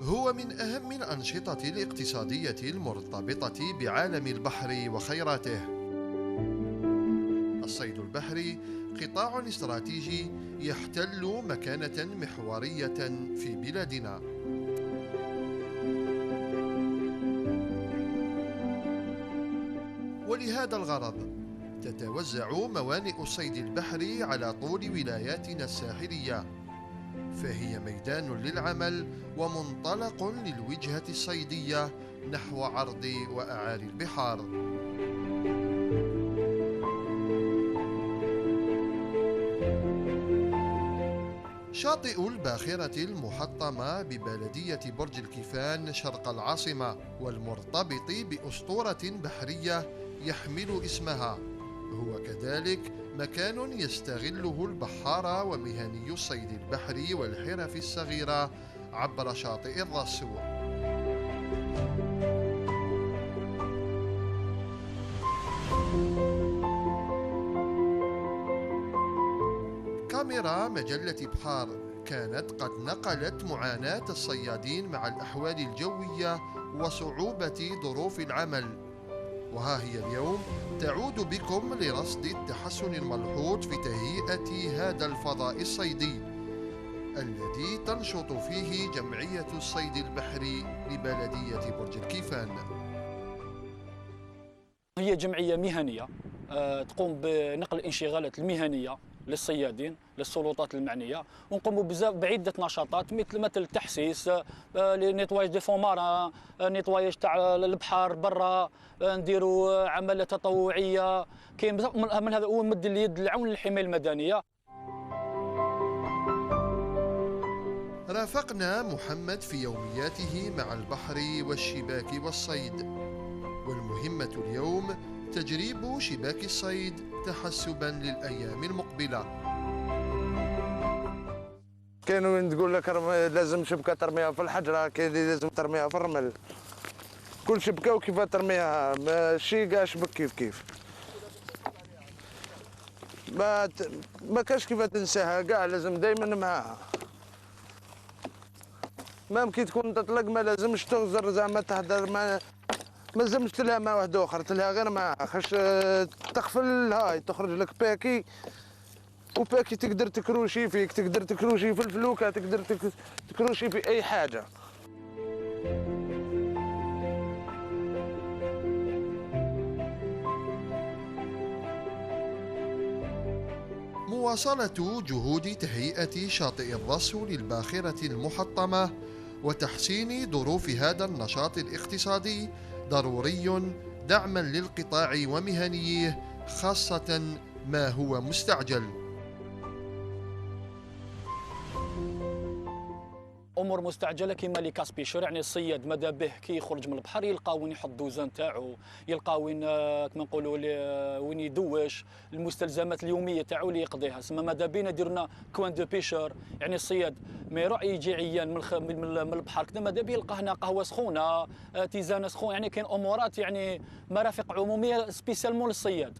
هو من أهم الأنشطة الاقتصادية المرتبطة بعالم البحر وخيراته. الصيد البحري قطاع استراتيجي يحتل مكانة محورية في بلادنا. ولهذا الغرض تتوزع موانئ الصيد البحري على طول ولاياتنا الساحلية، فهي ميدان للعمل ومنطلق للوجهة الصيدية نحو عرض وأعالي البحار. شاطئ الباخرة المحطمة ببلدية برج الكيفان شرق العاصمة والمرتبط بأسطورة بحرية يحمل اسمها، هو كذلك مكان يستغله البحارة ومهني الصيد البحري والحرف الصغيرة عبر شاطئ الرسو. كاميرا مجلة بحار كانت قد نقلت معاناة الصيادين مع الأحوال الجوية وصعوبة ظروف العمل، وها هي اليوم تعود بكم لرصد التحسن الملحوظ في تهيئة هذا الفضاء الصيدي الذي تنشط فيه جمعية الصيد البحري لبلدية برج الكيفان. هي جمعية مهنية تقوم بنقل الانشغالات المهنية للصيادين للسلطات المعنيه، ونقوموا بزاف بعده نشاطات مثل التحسيس، نيتوايج دي فون ماران، نيتوايج تاع البحر برا، نديروا عمليات تطوعيه، كاين بزاف من هذا، ونمد اليد العون للحمايه المدنيه. رافقنا محمد في يومياته مع البحر والشباك والصيد، والمهمة اليوم تجريب شباك الصيد تحسبا للأيام المقبلة. كاين وين تقول لك لازم شبكة ترميها في الحجرة، كاين اللي لازم ترميها في الرمل، كل شبكة وكيف ترميها، ماشي كاع شبك كيف ما كاش كيف تنساها كاع، لازم دائما معاها. مام كي تكون تطلق ما لازمش تغزر زعما تهدر، ما لازمش تلها مع واحد اخر، تلها غير معاها خاش تغفل هاي تخرج لك باكي، وباكي تقدر تكروشي فيك، تقدر تكروشي في الفلوكه، تقدر تكروشي في اي حاجه. مواصلة جهود تهيئة شاطئ الرسو للباخرة المحطمة وتحسين ظروف هذا النشاط الاقتصادي ضروري دعما للقطاع ومهنيه، خاصة ما هو مستعجل. امور مستعجله كيما لي كاس بيشور، يعني الصياد ماذا به كي يخرج من البحر يلقى وين يحط دوزان تاعو، يلقى وين كما نقولوا وين يدوش، المستلزمات اليوميه تاعو اللي يقضيها. سما ماذا بينا ديرنا كوان دو بيشور، يعني الصياد ما يروح يجي عيان من البحر كذا، ماذا بيه يلقى هنا قهوه سخونه، تيزانه سخونه، يعني كاين امورات يعني مرافق عموميه سبيسيالمون للصياد.